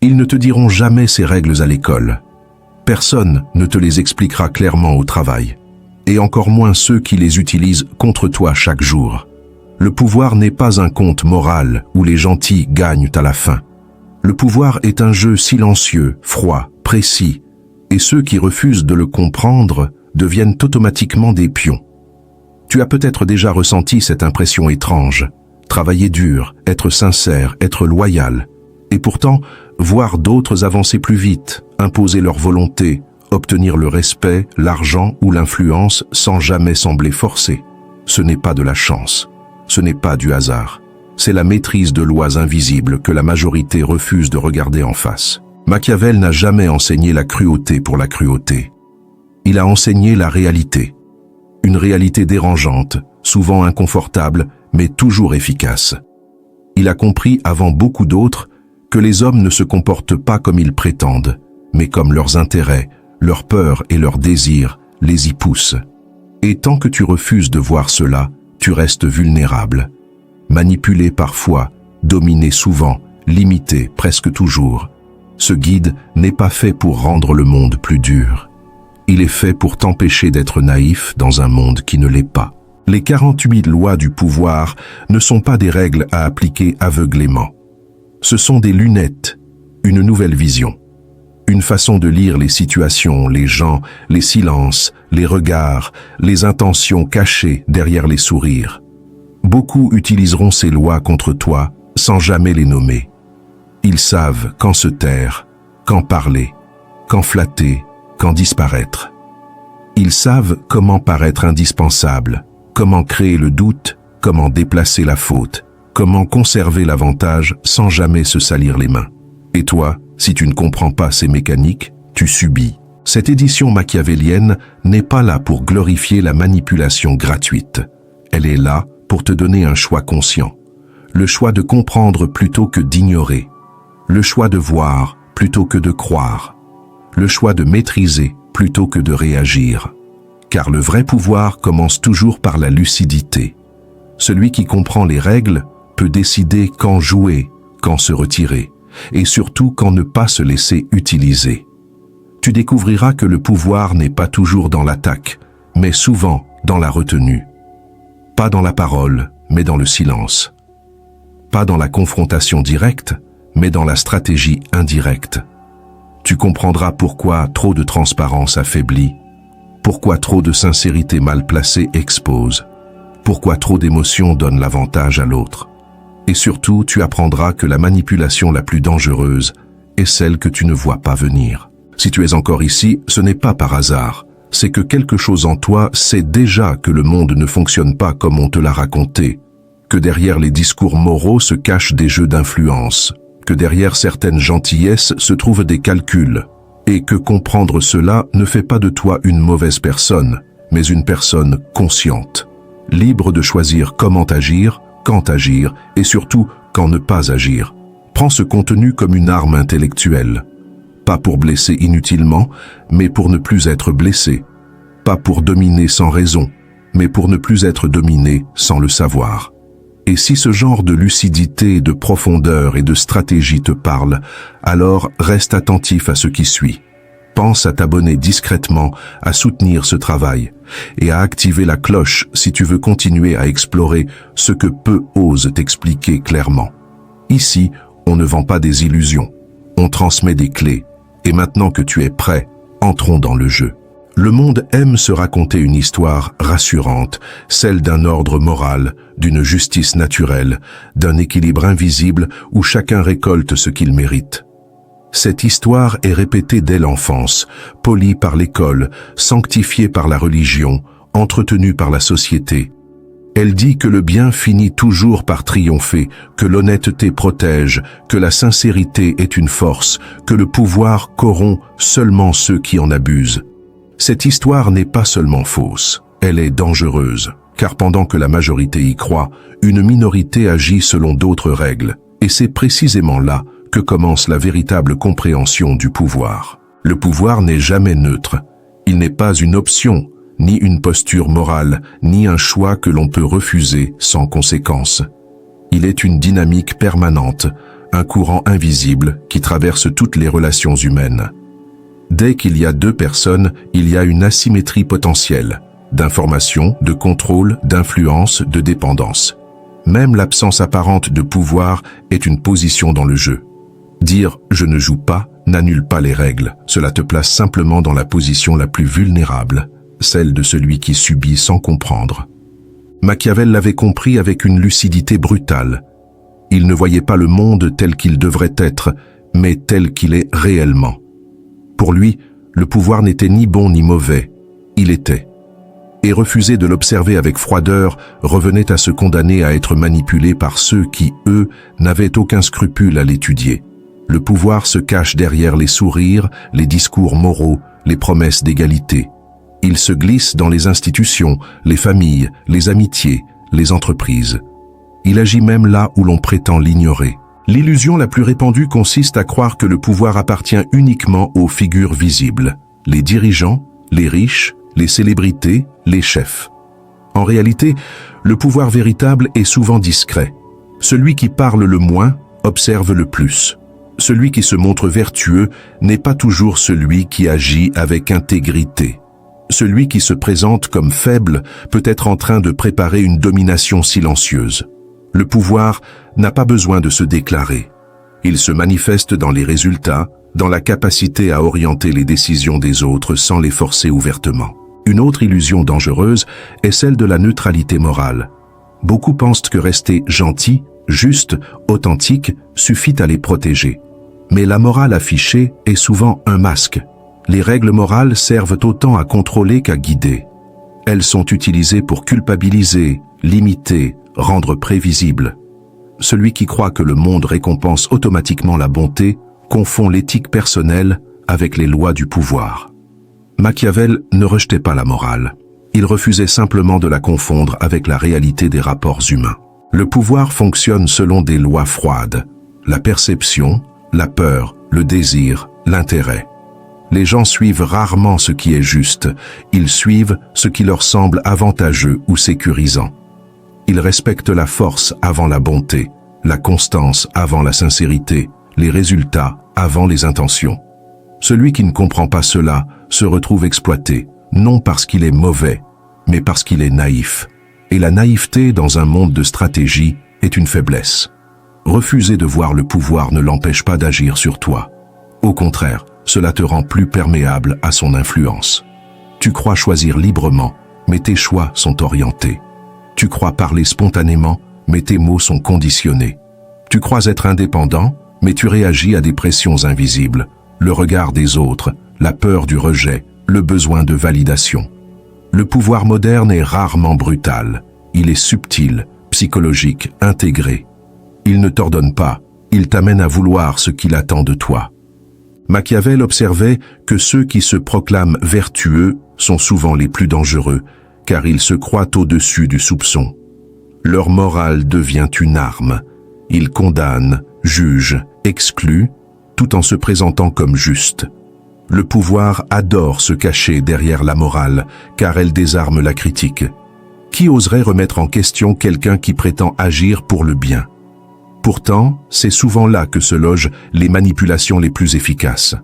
Ils ne te diront jamais ces règles à l'école. Personne ne te les expliquera clairement au travail, et encore moins ceux qui les utilisent contre toi chaque jour. Le pouvoir n'est pas un conte moral où les gentils gagnent à la fin. Le pouvoir est un jeu silencieux, froid, précis, et ceux qui refusent de le comprendre deviennent automatiquement des pions. Tu as peut-être déjà ressenti cette impression étrange. Travailler dur, être sincère, être loyal, et pourtant voir d'autres avancer plus vite, imposer leur volonté, obtenir le respect, l'argent ou l'influence sans jamais sembler forcé. Ce n'est pas de la chance, ce n'est pas du hasard. C'est la maîtrise de lois invisibles que la majorité refuse de regarder en face. Machiavel n'a jamais enseigné la cruauté pour la cruauté. Il a enseigné la réalité. Une réalité dérangeante, souvent inconfortable, mais toujours efficace. Il a compris avant beaucoup d'autres que les hommes ne se comportent pas comme ils prétendent, mais comme leurs intérêts, leurs peurs et leurs désirs les y poussent. Et tant que tu refuses de voir cela, tu restes vulnérable. Manipulé parfois, dominé souvent, limité presque toujours. Ce guide n'est pas fait pour rendre le monde plus dur. Il est fait pour t'empêcher d'être naïf dans un monde qui ne l'est pas. Les 48 lois du pouvoir ne sont pas des règles à appliquer aveuglément. Ce sont des lunettes, une nouvelle vision. Une façon de lire les situations, les gens, les silences, les regards, les intentions cachées derrière les sourires. Beaucoup utiliseront ces lois contre toi sans jamais les nommer. Ils savent quand se taire, quand parler, quand flatter, quand disparaître. Ils savent comment paraître indispensable, comment créer le doute, comment déplacer la faute, comment conserver l'avantage sans jamais se salir les mains. Et toi, si tu ne comprends pas ces mécaniques, tu subis. Cette édition machiavélienne n'est pas là pour glorifier la manipulation gratuite. Elle est là pour te donner un choix conscient. Le choix de comprendre plutôt que d'ignorer. Le choix de voir plutôt que de croire. Le choix de maîtriser plutôt que de réagir. Car le vrai pouvoir commence toujours par la lucidité. Celui qui comprend les règles peut décider quand jouer, quand se retirer, et surtout quand ne pas se laisser utiliser. Tu découvriras que le pouvoir n'est pas toujours dans l'attaque, mais souvent dans la retenue. Pas dans la parole, mais dans le silence. Pas dans la confrontation directe, mais dans la stratégie indirecte. Tu comprendras pourquoi trop de transparence affaiblit, pourquoi trop de sincérité mal placée expose, pourquoi trop d'émotions donne l'avantage à l'autre. Et surtout, tu apprendras que la manipulation la plus dangereuse est celle que tu ne vois pas venir. Si tu es encore ici, ce n'est pas par hasard. C'est que quelque chose en toi sait déjà que le monde ne fonctionne pas comme on te l'a raconté, que derrière les discours moraux se cachent des jeux d'influence, que derrière certaines gentillesses se trouvent des calculs, et que comprendre cela ne fait pas de toi une mauvaise personne, mais une personne consciente, libre de choisir comment agir, quand agir, et surtout quand ne pas agir. Prends ce contenu comme une arme intellectuelle. Pas pour blesser inutilement, mais pour ne plus être blessé. Pas pour dominer sans raison, mais pour ne plus être dominé sans le savoir. Et si ce genre de lucidité, de profondeur et de stratégie te parle, alors reste attentif à ce qui suit. Pense à t'abonner discrètement, à soutenir ce travail, et à activer la cloche si tu veux continuer à explorer ce que peu osent t'expliquer clairement. Ici, on ne vend pas des illusions, on transmet des clés. Et maintenant que tu es prêt, entrons dans le jeu. Le monde aime se raconter une histoire rassurante, celle d'un ordre moral, d'une justice naturelle, d'un équilibre invisible où chacun récolte ce qu'il mérite. Cette histoire est répétée dès l'enfance, polie par l'école, sanctifiée par la religion, entretenue par la société. Elle dit que le bien finit toujours par triompher, que l'honnêteté protège, que la sincérité est une force, que le pouvoir corrompt seulement ceux qui en abusent. Cette histoire n'est pas seulement fausse, elle est dangereuse, car pendant que la majorité y croit, une minorité agit selon d'autres règles, et c'est précisément là que commence la véritable compréhension du pouvoir. Le pouvoir n'est jamais neutre, il n'est pas une option, ni une posture morale, ni un choix que l'on peut refuser sans conséquence. Il est une dynamique permanente, un courant invisible qui traverse toutes les relations humaines. Dès qu'il y a deux personnes, il y a une asymétrie potentielle, d'information, de contrôle, d'influence, de dépendance. Même l'absence apparente de pouvoir est une position dans le jeu. Dire « je ne joue pas » n'annule pas les règles, cela te place simplement dans la position la plus vulnérable, celle de celui qui subit sans comprendre. Machiavel l'avait compris avec une lucidité brutale. Il ne voyait pas le monde tel qu'il devrait être, mais tel qu'il est réellement. Pour lui, le pouvoir n'était ni bon ni mauvais, il était. Et refuser de l'observer avec froideur revenait à se condamner à être manipulé par ceux qui, eux, n'avaient aucun scrupule à l'étudier. Le pouvoir se cache derrière les sourires, les discours moraux, les promesses d'égalité. Il se glisse dans les institutions, les familles, les amitiés, les entreprises. Il agit même là où l'on prétend l'ignorer. L'illusion la plus répandue consiste à croire que le pouvoir appartient uniquement aux figures visibles, les dirigeants, les riches, les célébrités, les chefs. En réalité, le pouvoir véritable est souvent discret. Celui qui parle le moins observe le plus. Celui qui se montre vertueux n'est pas toujours celui qui agit avec intégrité. Celui qui se présente comme faible peut être en train de préparer une domination silencieuse. Le pouvoir n'a pas besoin de se déclarer. Il se manifeste dans les résultats, dans la capacité à orienter les décisions des autres sans les forcer ouvertement. Une autre illusion dangereuse est celle de la neutralité morale. Beaucoup pensent que rester gentil, juste, authentique suffit à les protéger. Mais la morale affichée est souvent un masque. Les règles morales servent autant à contrôler qu'à guider. Elles sont utilisées pour culpabiliser, limiter, rendre prévisible. Celui qui croit que le monde récompense automatiquement la bonté confond l'éthique personnelle avec les lois du pouvoir. Machiavel ne rejetait pas la morale. Il refusait simplement de la confondre avec la réalité des rapports humains. Le pouvoir fonctionne selon des lois froides. La perception, la peur, le désir, l'intérêt. Les gens suivent rarement ce qui est juste. Ils suivent ce qui leur semble avantageux ou sécurisant. Ils respectent la force avant la bonté, la constance avant la sincérité, les résultats avant les intentions. Celui qui ne comprend pas cela se retrouve exploité, non parce qu'il est mauvais, mais parce qu'il est naïf. Et la naïveté dans un monde de stratégie est une faiblesse. Refuser de voir le pouvoir ne l'empêche pas d'agir sur toi. Au contraire, cela te rend plus perméable à son influence. Tu crois choisir librement, mais tes choix sont orientés. Tu crois parler spontanément, mais tes mots sont conditionnés. Tu crois être indépendant, mais tu réagis à des pressions invisibles, le regard des autres, la peur du rejet, le besoin de validation. Le pouvoir moderne est rarement brutal. Il est subtil, psychologique, intégré. Il ne t'ordonne pas, il t'amène à vouloir ce qu'il attend de toi. Machiavel observait que ceux qui se proclament vertueux sont souvent les plus dangereux, car ils se croient au-dessus du soupçon. Leur morale devient une arme. Ils condamnent, jugent, excluent, tout en se présentant comme justes. Le pouvoir adore se cacher derrière la morale, car elle désarme la critique. Qui oserait remettre en question quelqu'un qui prétend agir pour le bien? Pourtant, c'est souvent là que se logent les manipulations les plus efficaces.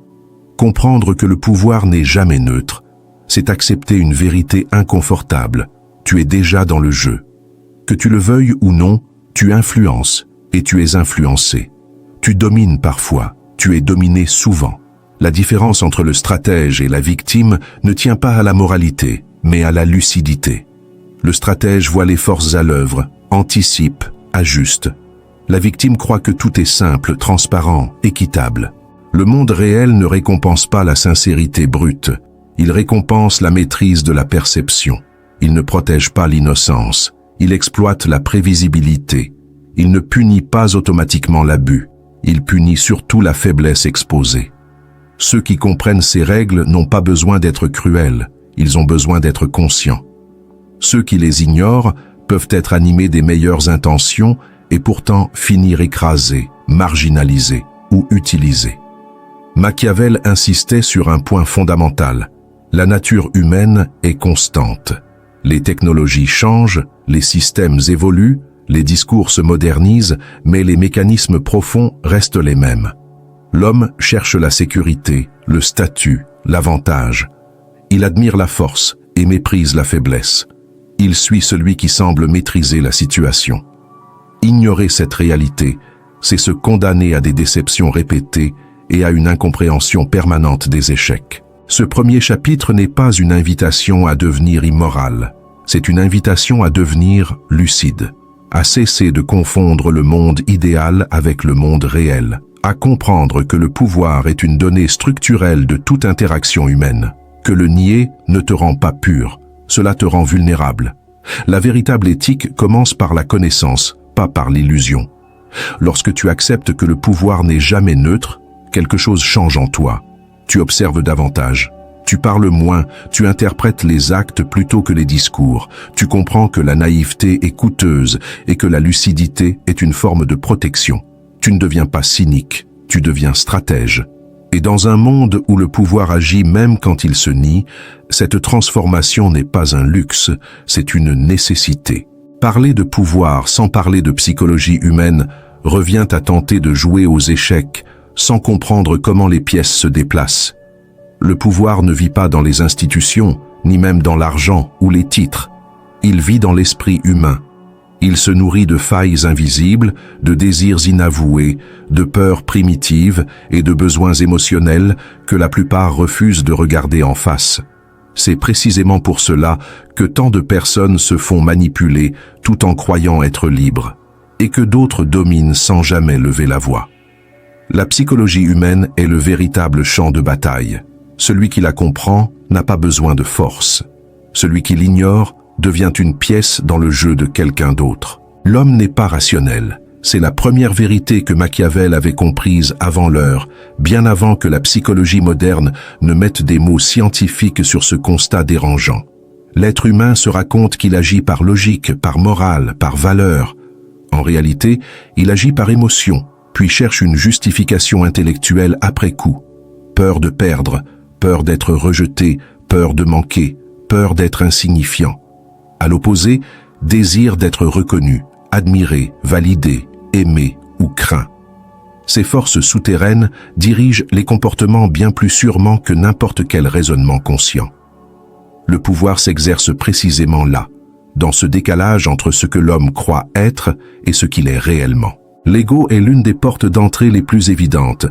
Comprendre que le pouvoir n'est jamais neutre, c'est accepter une vérité inconfortable. Tu es déjà dans le jeu. Que tu le veuilles ou non, tu influences et tu es influencé. Tu domines parfois, tu es dominé souvent. La différence entre le stratège et la victime ne tient pas à la moralité, mais à la lucidité. Le stratège voit les forces à l'œuvre, anticipe, ajuste. La victime croit que tout est simple, transparent, équitable. Le monde réel ne récompense pas la sincérité brute. Il récompense la maîtrise de la perception. Il ne protège pas l'innocence. Il exploite la prévisibilité. Il ne punit pas automatiquement l'abus. Il punit surtout la faiblesse exposée. Ceux qui comprennent ces règles n'ont pas besoin d'être cruels. Ils ont besoin d'être conscients. Ceux qui les ignorent peuvent être animés des meilleures intentions et pourtant finir écrasés, marginalisés ou utilisés. Machiavel insistait sur un point fondamental. La nature humaine est constante. Les technologies changent, les systèmes évoluent, Les discours se modernisent, mais les mécanismes profonds restent les mêmes. L'homme cherche la sécurité, le statut, l'avantage. Il admire la force et méprise la faiblesse. Il suit celui qui semble maîtriser la situation. Ignorer cette réalité, c'est se condamner à des déceptions répétées et à une incompréhension permanente des échecs. Ce premier chapitre n'est pas une invitation à devenir immoral, c'est une invitation à devenir lucide, à cesser de confondre le monde idéal avec le monde réel, à comprendre que le pouvoir est une donnée structurelle de toute interaction humaine, que le nier ne te rend pas pur, cela te rend vulnérable. La véritable éthique commence par la connaissance, pas par l'illusion. Lorsque tu acceptes que le pouvoir n'est jamais neutre, quelque chose change en toi. Tu observes davantage. Tu parles moins, tu interprètes les actes plutôt que les discours. Tu comprends que la naïveté est coûteuse et que la lucidité est une forme de protection. Tu ne deviens pas cynique, tu deviens stratège. Et dans un monde où le pouvoir agit même quand il se nie, cette transformation n'est pas un luxe, c'est une nécessité. Parler de pouvoir sans parler de psychologie humaine revient à tenter de jouer aux échecs sans comprendre comment les pièces se déplacent. Le pouvoir ne vit pas dans les institutions, ni même dans l'argent ou les titres. Il vit dans l'esprit humain. Il se nourrit de failles invisibles, de désirs inavoués, de peurs primitives et de besoins émotionnels que la plupart refusent de regarder en face. C'est précisément pour cela que tant de personnes se font manipuler tout en croyant être libres, et que d'autres dominent sans jamais lever la voix. La psychologie humaine est le véritable champ de bataille. Celui qui la comprend n'a pas besoin de force. Celui qui l'ignore devient une pièce dans le jeu de quelqu'un d'autre. L'homme n'est pas rationnel. C'est la première vérité que Machiavel avait comprise avant l'heure, bien avant que la psychologie moderne ne mette des mots scientifiques sur ce constat dérangeant. L'être humain se raconte qu'il agit par logique, par morale, par valeur. En réalité, il agit par émotion, puis cherche une justification intellectuelle après coup. Peur de perdre, peur d'être rejeté, peur de manquer, peur d'être insignifiant. À l'opposé, désir d'être reconnu, admiré, validé, aimé ou craint. Ces forces souterraines dirigent les comportements bien plus sûrement que n'importe quel raisonnement conscient. Le pouvoir s'exerce précisément là, dans ce décalage entre ce que l'homme croit être et ce qu'il est réellement. L'ego est l'une des portes d'entrée les plus évidentes.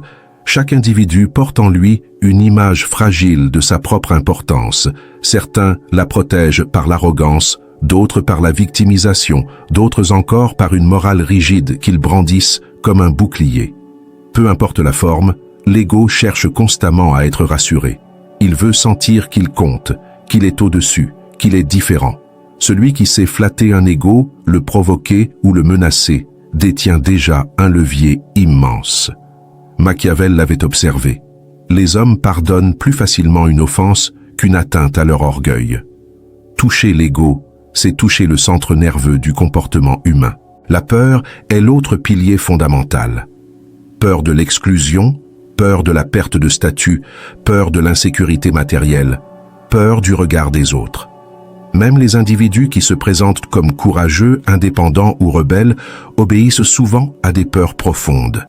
Chaque individu porte en lui une image fragile de sa propre importance. Certains la protègent par l'arrogance, d'autres par la victimisation, d'autres encore par une morale rigide qu'ils brandissent comme un bouclier. Peu importe la forme, l'ego cherche constamment à être rassuré. Il veut sentir qu'il compte, qu'il est au-dessus, qu'il est différent. Celui qui sait flatter un ego, le provoquer ou le menacer, détient déjà un levier immense. Machiavel l'avait observé. Les hommes pardonnent plus facilement une offense qu'une atteinte à leur orgueil. Toucher l'ego, c'est toucher le centre nerveux du comportement humain. La peur est l'autre pilier fondamental. Peur de l'exclusion, peur de la perte de statut, peur de l'insécurité matérielle, peur du regard des autres. Même les individus qui se présentent comme courageux, indépendants ou rebelles obéissent souvent à des peurs profondes.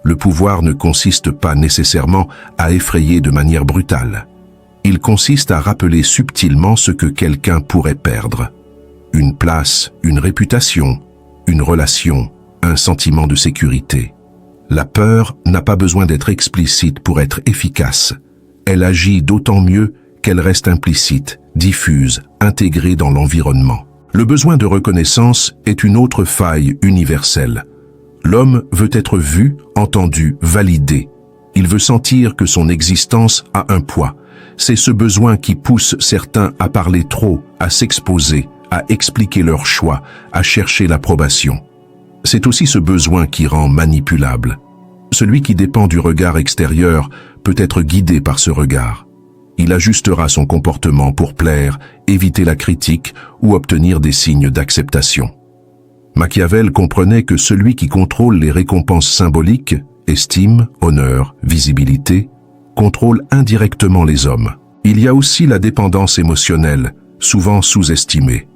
Le pouvoir ne consiste pas nécessairement à effrayer de manière brutale. Il consiste à rappeler subtilement ce que quelqu'un pourrait perdre. Une place, une réputation, une relation, un sentiment de sécurité. La peur n'a pas besoin d'être explicite pour être efficace. Elle agit d'autant mieux qu'elle reste implicite, diffuse, intégrée dans l'environnement. Le besoin de reconnaissance est une autre faille universelle. L'homme veut être vu, entendu, validé. Il veut sentir que son existence a un poids. C'est ce besoin qui pousse certains à parler trop, à s'exposer, à expliquer leurs choix, à chercher l'approbation. C'est aussi ce besoin qui rend manipulable. Celui qui dépend du regard extérieur peut être guidé par ce regard. Il ajustera son comportement pour plaire, éviter la critique ou obtenir des signes d'acceptation. Machiavel comprenait que celui qui contrôle les récompenses symboliques, estime, honneur, visibilité, contrôle indirectement les hommes. Il y a aussi la dépendance émotionnelle, souvent sous-estimée.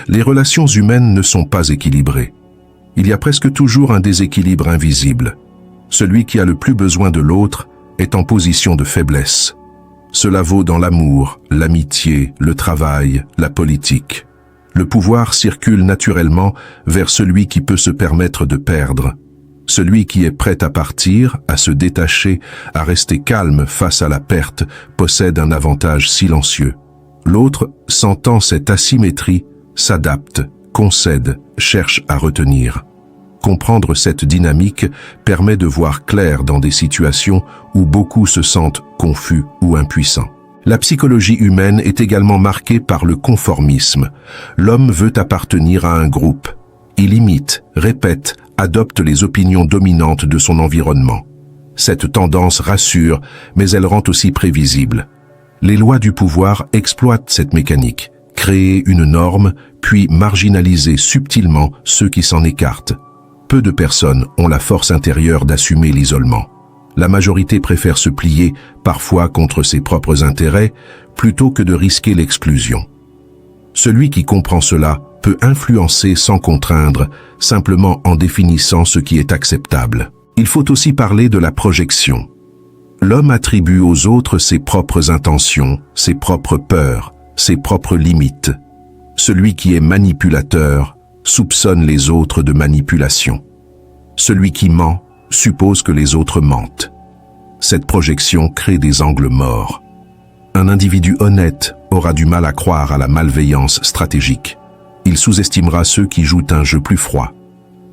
Les relations humaines ne sont pas équilibrées. Il y a presque toujours un déséquilibre invisible. Celui qui a le plus besoin de l'autre est en position de faiblesse. Cela vaut dans l'amour, l'amitié, le travail, la politique. Le pouvoir circule naturellement vers celui qui peut se permettre de perdre. Celui qui est prêt à partir, à se détacher, à rester calme face à la perte, possède un avantage silencieux. L'autre, sentant cette asymétrie, s'adapte, concède, cherche à retenir. Comprendre cette dynamique permet de voir clair dans des situations où beaucoup se sentent confus ou impuissants. La psychologie humaine est également marquée par le conformisme. L'homme veut appartenir à un groupe. Il imite, répète, adopte les opinions dominantes de son environnement. Cette tendance rassure, mais elle rend aussi prévisible. Les lois du pouvoir exploitent cette mécanique, créer une norme, puis marginaliser subtilement ceux qui s'en écartent. Peu de personnes ont la force intérieure d'assumer l'isolement. La majorité préfère se plier, parfois contre ses propres intérêts, plutôt que de risquer l'exclusion. Celui qui comprend cela peut influencer sans contraindre, simplement en définissant ce qui est acceptable. Il faut aussi parler de la projection. L'homme attribue aux autres ses propres intentions, ses propres peurs, ses propres limites. Celui qui est manipulateur soupçonne les autres de manipulation. Celui qui ment suppose que les autres mentent. Cette projection crée des angles morts. Un individu honnête aura du mal à croire à la malveillance stratégique. Il sous-estimera ceux qui jouent un jeu plus froid.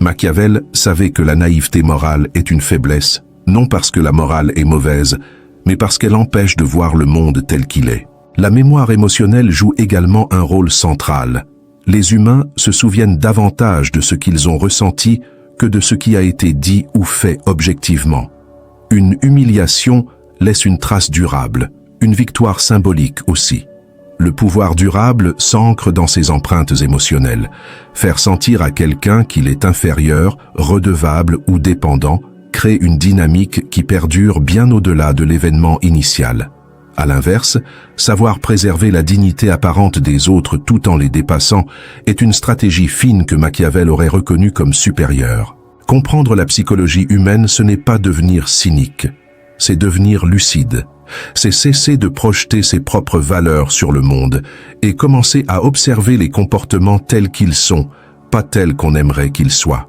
Machiavel savait que la naïveté morale est une faiblesse, non parce que la morale est mauvaise, mais parce qu'elle empêche de voir le monde tel qu'il est. La mémoire émotionnelle joue également un rôle central. Les humains se souviennent davantage de ce qu'ils ont ressenti que de ce qui a été dit ou fait objectivement. Une humiliation laisse une trace durable, une victoire symbolique aussi. Le pouvoir durable s'ancre dans ses empreintes émotionnelles. Faire sentir à quelqu'un qu'il est inférieur, redevable ou dépendant crée une dynamique qui perdure bien au-delà de l'événement initial. À l'inverse, savoir préserver la dignité apparente des autres tout en les dépassant est une stratégie fine que Machiavel aurait reconnue comme supérieure. Comprendre la psychologie humaine, ce n'est pas devenir cynique, c'est devenir lucide. C'est cesser de projeter ses propres valeurs sur le monde et commencer à observer les comportements tels qu'ils sont, pas tels qu'on aimerait qu'ils soient.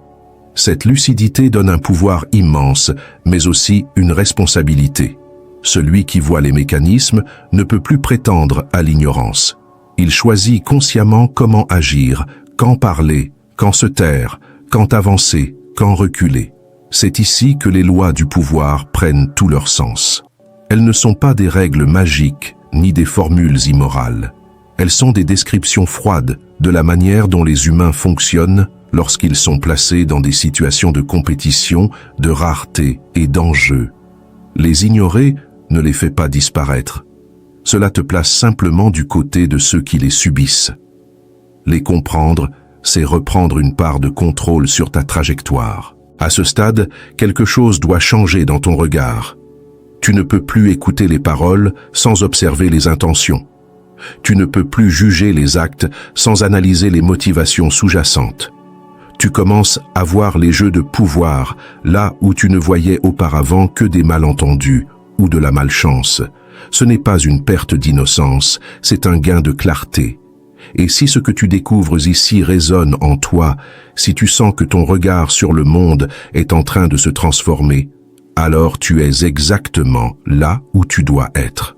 Cette lucidité donne un pouvoir immense, mais aussi une responsabilité. Celui qui voit les mécanismes ne peut plus prétendre à l'ignorance. Il choisit consciemment comment agir, quand parler, quand se taire, quand avancer, quand reculer. C'est ici que les lois du pouvoir prennent tout leur sens. Elles ne sont pas des règles magiques, ni des formules immorales. Elles sont des descriptions froides de la manière dont les humains fonctionnent lorsqu'ils sont placés dans des situations de compétition, de rareté et d'enjeu. Les ignorer ne les fait pas disparaître. Cela te place simplement du côté de ceux qui les subissent. Les comprendre, c'est reprendre une part de contrôle sur ta trajectoire. À ce stade, quelque chose doit changer dans ton regard. Tu ne peux plus écouter les paroles sans observer les intentions. Tu ne peux plus juger les actes sans analyser les motivations sous-jacentes. Tu commences à voir les jeux de pouvoir là où tu ne voyais auparavant que des malentendus ou de la malchance. Ce n'est pas une perte d'innocence, c'est un gain de clarté. Et si ce que tu découvres ici résonne en toi, si tu sens que ton regard sur le monde est en train de se transformer, alors tu es exactement là où tu dois être.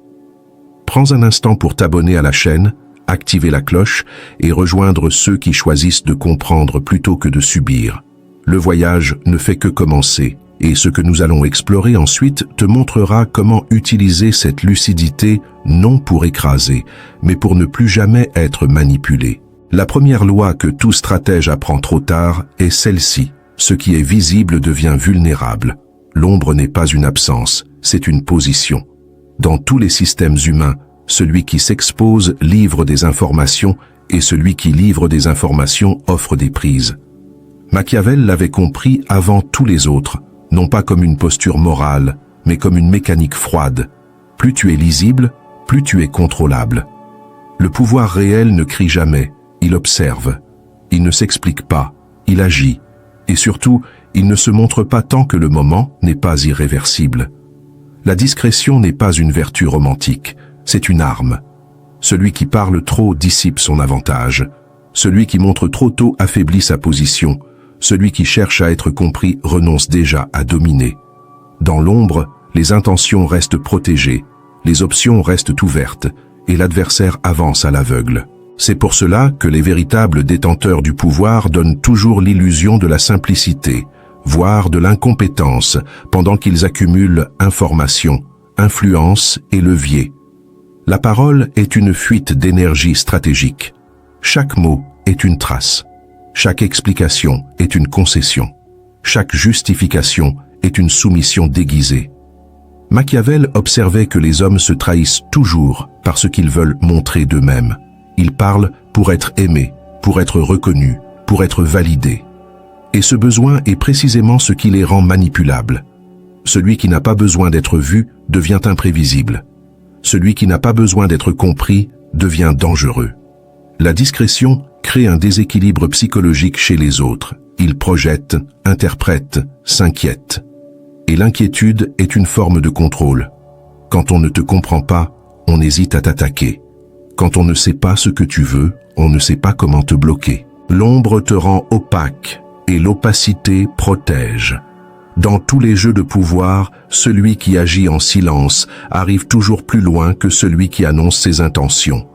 Prends un instant pour t'abonner à la chaîne, activer la cloche et rejoindre ceux qui choisissent de comprendre plutôt que de subir. Le voyage ne fait que commencer et ce que nous allons explorer ensuite te montrera comment utiliser cette lucidité non pour écraser, mais pour ne plus jamais être manipulé. La première loi que tout stratège apprend trop tard est celle-ci. Ce qui est visible devient vulnérable. L'ombre n'est pas une absence, c'est une position. Dans tous les systèmes humains, celui qui s'expose livre des informations et celui qui livre des informations offre des prises. Machiavel l'avait compris avant tous les autres, non pas comme une posture morale, mais comme une mécanique froide. Plus tu es lisible, plus tu es contrôlable. Le pouvoir réel ne crie jamais, il observe. Il ne s'explique pas, il agit. Et surtout, il ne se montre pas tant que le moment n'est pas irréversible. La discrétion n'est pas une vertu romantique, c'est une arme. Celui qui parle trop dissipe son avantage. Celui qui montre trop tôt affaiblit sa position. Celui qui cherche à être compris renonce déjà à dominer. Dans l'ombre, les intentions restent protégées, les options restent ouvertes, et l'adversaire avance à l'aveugle. C'est pour cela que les véritables détenteurs du pouvoir donnent toujours l'illusion de la simplicité, voire de l'incompétence, pendant qu'ils accumulent information, influence et levier. La parole est une fuite d'énergie stratégique. Chaque mot est une trace. Chaque explication est une concession. Chaque justification est une soumission déguisée. Machiavel observait que les hommes se trahissent toujours par ce qu'ils veulent montrer d'eux-mêmes. Ils parlent pour être aimés, pour être reconnus, pour être validés. Et ce besoin est précisément ce qui les rend manipulables. Celui qui n'a pas besoin d'être vu devient imprévisible. Celui qui n'a pas besoin d'être compris devient dangereux. La discrétion crée un déséquilibre psychologique chez les autres. Ils projettent, interprètent, s'inquiètent. Et l'inquiétude est une forme de contrôle. Quand on ne te comprend pas, on hésite à t'attaquer. Quand on ne sait pas ce que tu veux, on ne sait pas comment te bloquer. L'ombre te rend opaque et l'opacité protège. Dans tous les jeux de pouvoir, celui qui agit en silence arrive toujours plus loin que celui qui annonce ses intentions.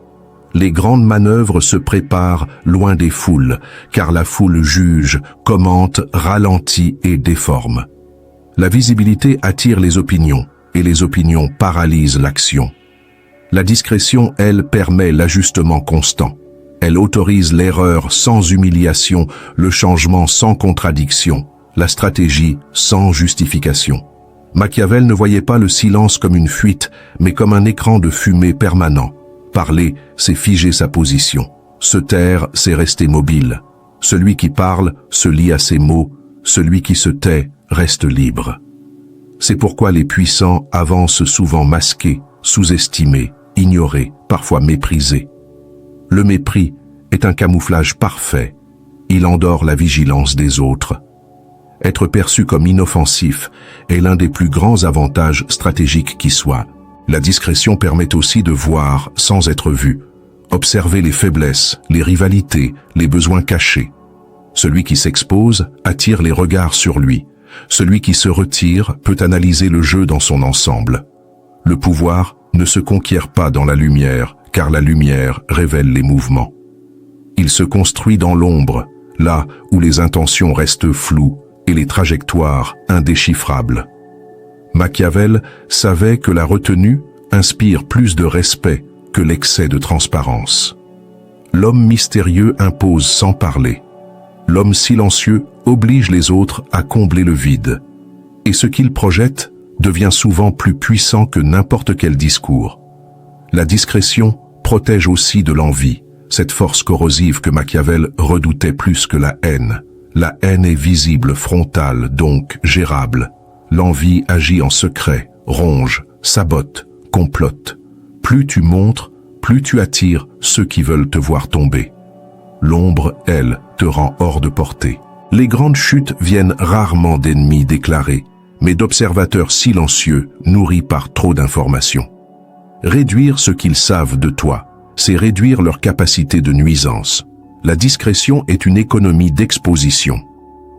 Les grandes manœuvres se préparent loin des foules, car la foule juge, commente, ralentit et déforme. La visibilité attire les opinions, et les opinions paralysent l'action. La discrétion, elle, permet l'ajustement constant. Elle autorise l'erreur sans humiliation, le changement sans contradiction, la stratégie sans justification. Machiavel ne voyait pas le silence comme une fuite, mais comme un écran de fumée permanent. Parler, c'est figer sa position. Se taire, c'est rester mobile. Celui qui parle se lie à ses mots, celui qui se tait reste libre. C'est pourquoi les puissants avancent souvent masqués, sous-estimés, ignorés, parfois méprisés. Le mépris est un camouflage parfait. Il endort la vigilance des autres. Être perçu comme inoffensif est l'un des plus grands avantages stratégiques qui soit. La discrétion permet aussi de voir sans être vu, observer les faiblesses, les rivalités, les besoins cachés. Celui qui s'expose attire les regards sur lui. Celui qui se retire peut analyser le jeu dans son ensemble. Le pouvoir ne se conquiert pas dans la lumière, car la lumière révèle les mouvements. Il se construit dans l'ombre, là où les intentions restent floues et les trajectoires indéchiffrables. Machiavel savait que la retenue inspire plus de respect que l'excès de transparence. L'homme mystérieux impose sans parler. L'homme silencieux oblige les autres à combler le vide. Et ce qu'il projette devient souvent plus puissant que n'importe quel discours. La discrétion protège aussi de l'envie, cette force corrosive que Machiavel redoutait plus que la haine. La haine est visible, frontale, donc gérable. L'envie agit en secret, ronge, sabote, complote. Plus tu montres, plus tu attires ceux qui veulent te voir tomber. L'ombre, elle, te rend hors de portée. Les grandes chutes viennent rarement d'ennemis déclarés, mais d'observateurs silencieux nourris par trop d'informations. Réduire ce qu'ils savent de toi, c'est réduire leur capacité de nuisance. La discrétion est une économie d'exposition.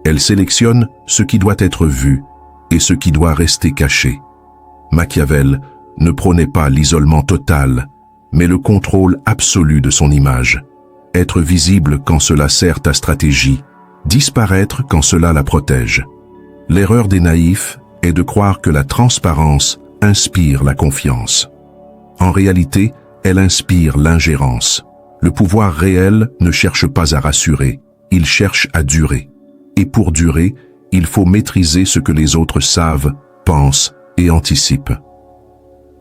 Elle sélectionne ce qui doit être vu et ce qui doit rester caché. Machiavel ne prônait pas l'isolement total, mais le contrôle absolu de son image. Être visible quand cela sert ta stratégie, disparaître quand cela la protège. L'erreur des naïfs est de croire que la transparence inspire la confiance. En réalité, elle inspire l'ingérence. Le pouvoir réel ne cherche pas à rassurer, il cherche à durer. Et pour durer, il faut maîtriser ce que les autres savent, pensent et anticipent.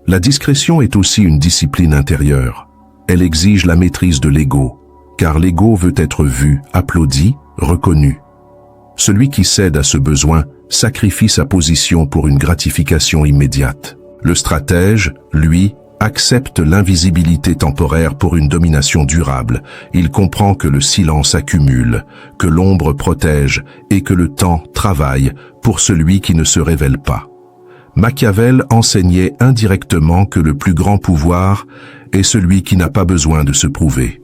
La discrétion est aussi une discipline intérieure. Elle exige la maîtrise de l'ego, car l'ego veut être vu, applaudi, reconnu. Celui qui cède à ce besoin sacrifie sa position pour une gratification immédiate. Le stratège, lui, accepte l'invisibilité temporaire pour une domination durable. Il comprend que le silence accumule, que l'ombre protège et que le temps travaille pour celui qui ne se révèle pas. Machiavel enseignait indirectement que le plus grand pouvoir est celui qui n'a pas besoin de se prouver.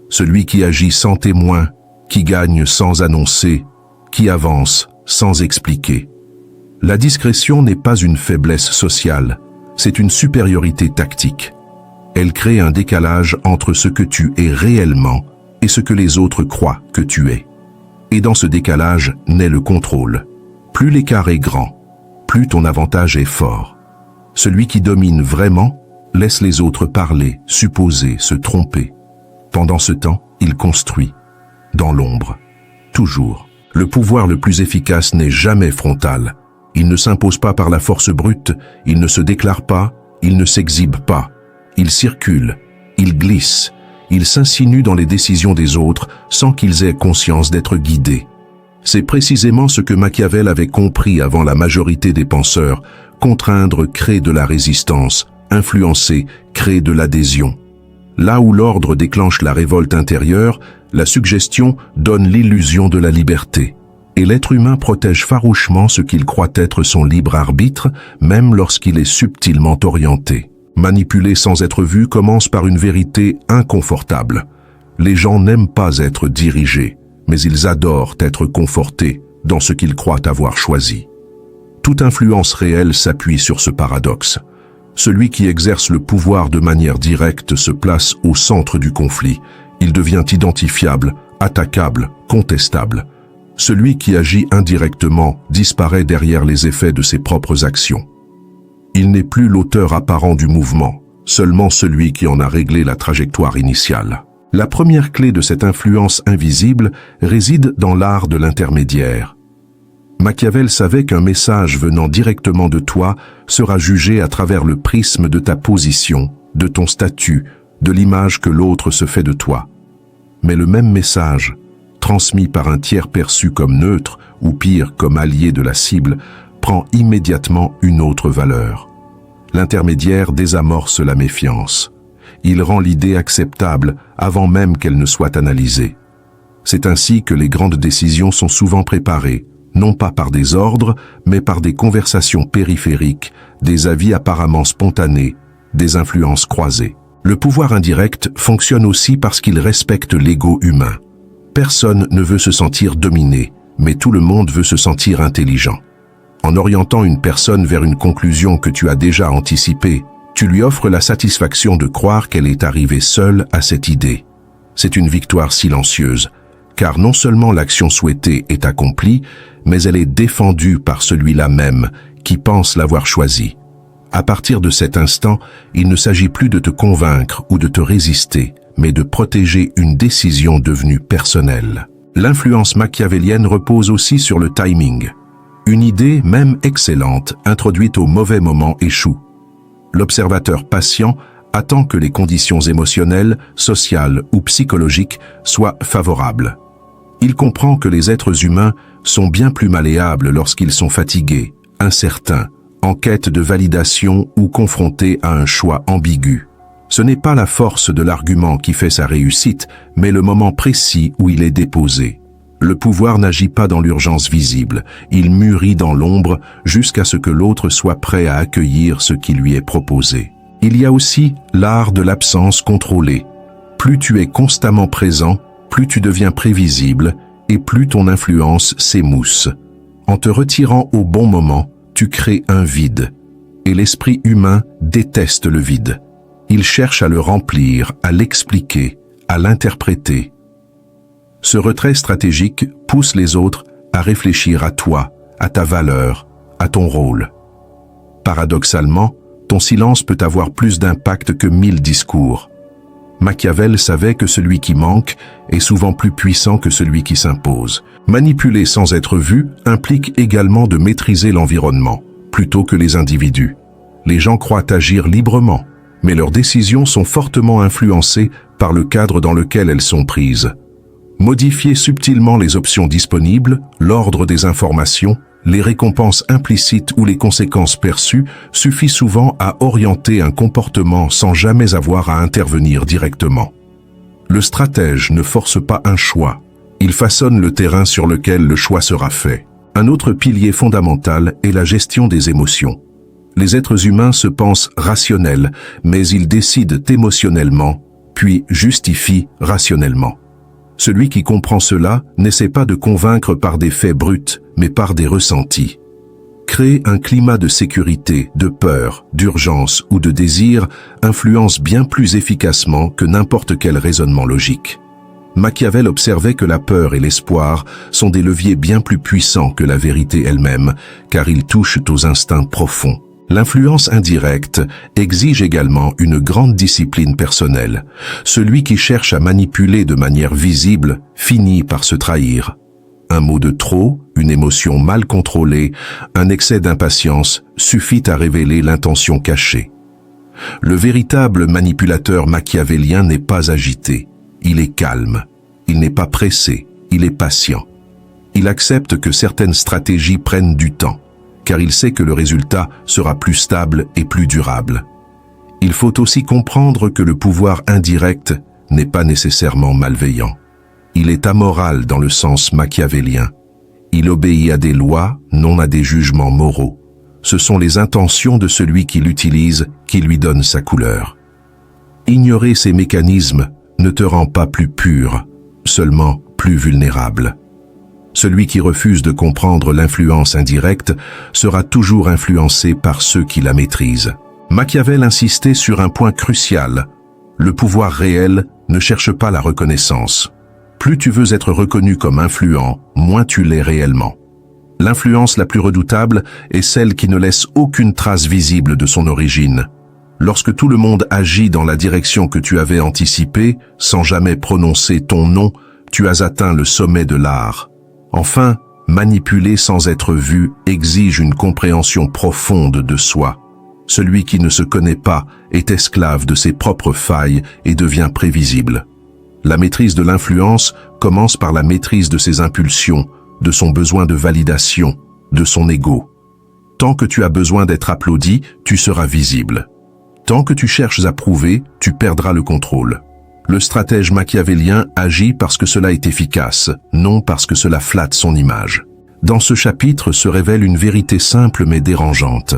Celui qui agit sans témoin, qui gagne sans annoncer, qui avance sans expliquer. La discrétion n'est pas une faiblesse sociale, c'est une supériorité tactique. Elle crée un décalage entre ce que tu es réellement et ce que les autres croient que tu es. Et dans ce décalage naît le contrôle. Plus l'écart est grand, plus ton avantage est fort. Celui qui domine vraiment laisse les autres parler, supposer, se tromper. Pendant ce temps, il construit, dans l'ombre, toujours. Le pouvoir le plus efficace n'est jamais frontal. Il ne s'impose pas par la force brute, il ne se déclare pas, il ne s'exhibe pas. Il circule, il glisse, il s'insinue dans les décisions des autres sans qu'ils aient conscience d'être guidés. C'est précisément ce que Machiavel avait compris avant la majorité des penseurs. Contraindre crée de la résistance, influencer crée de l'adhésion. Là où l'ordre déclenche la révolte intérieure, la suggestion donne l'illusion de la liberté. Et l'être humain protège farouchement ce qu'il croit être son libre arbitre, même lorsqu'il est subtilement orienté. Manipuler sans être vu commence par une vérité inconfortable. Les gens n'aiment pas être dirigés, mais ils adorent être confortés dans ce qu'ils croient avoir choisi. Toute influence réelle s'appuie sur ce paradoxe. Celui qui exerce le pouvoir de manière directe se place au centre du conflit. Il devient identifiable, attaquable, contestable. Celui qui agit indirectement disparaît derrière les effets de ses propres actions. Il n'est plus l'auteur apparent du mouvement, seulement celui qui en a réglé la trajectoire initiale. La première clé de cette influence invisible réside dans l'art de l'intermédiaire. Machiavel savait qu'un message venant directement de toi sera jugé à travers le prisme de ta position, de ton statut, de l'image que l'autre se fait de toi. Mais le même message, transmis par un tiers perçu comme neutre, ou pire comme allié de la cible, prend immédiatement une autre valeur. L'intermédiaire désamorce la méfiance. Il rend l'idée acceptable avant même qu'elle ne soit analysée. C'est ainsi que les grandes décisions sont souvent préparées, non pas par des ordres, mais par des conversations périphériques, des avis apparemment spontanés, des influences croisées. Le pouvoir indirect fonctionne aussi parce qu'il respecte l'ego humain. Personne ne veut se sentir dominé, mais tout le monde veut se sentir intelligent. En orientant une personne vers une conclusion que tu as déjà anticipée, tu lui offres la satisfaction de croire qu'elle est arrivée seule à cette idée. C'est une victoire silencieuse, car non seulement l'action souhaitée est accomplie, mais elle est défendue par celui-là même qui pense l'avoir choisie. À partir de cet instant, il ne s'agit plus de te convaincre ou de te résister, mais de protéger une décision devenue personnelle. L'influence machiavélienne repose aussi sur le timing. Une idée, même excellente, introduite au mauvais moment échoue. L'observateur patient attend que les conditions émotionnelles, sociales ou psychologiques soient favorables. Il comprend que les êtres humains sont bien plus malléables lorsqu'ils sont fatigués, incertains, en quête de validation ou confrontés à un choix ambigu. Ce n'est pas la force de l'argument qui fait sa réussite, mais le moment précis où il est déposé. Le pouvoir n'agit pas dans l'urgence visible, il mûrit dans l'ombre jusqu'à ce que l'autre soit prêt à accueillir ce qui lui est proposé. Il y a aussi l'art de l'absence contrôlée. Plus tu es constamment présent, plus tu deviens prévisible et plus ton influence s'émousse. En te retirant au bon moment, tu crées un vide. Et l'esprit humain déteste le vide. Il cherche à le remplir, à l'expliquer, à l'interpréter. Ce retrait stratégique pousse les autres à réfléchir à toi, à ta valeur, à ton rôle. Paradoxalement, ton silence peut avoir plus d'impact que 1000 discours. Machiavel savait que celui qui manque est souvent plus puissant que celui qui s'impose. Manipuler sans être vu implique également de maîtriser l'environnement, plutôt que les individus. Les gens croient agir librement, mais leurs décisions sont fortement influencées par le cadre dans lequel elles sont prises. Modifier subtilement les options disponibles, l'ordre des informations, les récompenses implicites ou les conséquences perçues suffisent souvent à orienter un comportement sans jamais avoir à intervenir directement. Le stratège ne force pas un choix, il façonne le terrain sur lequel le choix sera fait. Un autre pilier fondamental est la gestion des émotions. Les êtres humains se pensent rationnels, mais ils décident émotionnellement, puis justifient rationnellement. Celui qui comprend cela n'essaie pas de convaincre par des faits bruts, mais par des ressentis. Créer un climat de sécurité, de peur, d'urgence ou de désir influence bien plus efficacement que n'importe quel raisonnement logique. Machiavel observait que la peur et l'espoir sont des leviers bien plus puissants que la vérité elle-même, car ils touchent aux instincts profonds. L'influence indirecte exige également une grande discipline personnelle. Celui qui cherche à manipuler de manière visible finit par se trahir. Un mot de trop, une émotion mal contrôlée, un excès d'impatience suffit à révéler l'intention cachée. Le véritable manipulateur machiavélien n'est pas agité, il est calme, il n'est pas pressé, il est patient. Il accepte que certaines stratégies prennent du temps, car il sait que le résultat sera plus stable et plus durable. Il faut aussi comprendre que le pouvoir indirect n'est pas nécessairement malveillant. Il est amoral dans le sens machiavélien. Il obéit à des lois, non à des jugements moraux. Ce sont les intentions de celui qui l'utilise qui lui donnent sa couleur. Ignorer ces mécanismes ne te rend pas plus pur, seulement plus vulnérable. Celui qui refuse de comprendre l'influence indirecte sera toujours influencé par ceux qui la maîtrisent. Machiavel insistait sur un point crucial. Le pouvoir réel ne cherche pas la reconnaissance. Plus tu veux être reconnu comme influent, moins tu l'es réellement. L'influence la plus redoutable est celle qui ne laisse aucune trace visible de son origine. Lorsque tout le monde agit dans la direction que tu avais anticipée, sans jamais prononcer ton nom, tu as atteint le sommet de l'art. Enfin, manipuler sans être vu exige une compréhension profonde de soi. Celui qui ne se connaît pas est esclave de ses propres failles et devient prévisible. La maîtrise de l'influence commence par la maîtrise de ses impulsions, de son besoin de validation, de son ego. Tant que tu as besoin d'être applaudi, tu seras visible. Tant que tu cherches à prouver, tu perdras le contrôle. Le stratège machiavélien agit parce que cela est efficace, non parce que cela flatte son image. Dans ce chapitre se révèle une vérité simple mais dérangeante.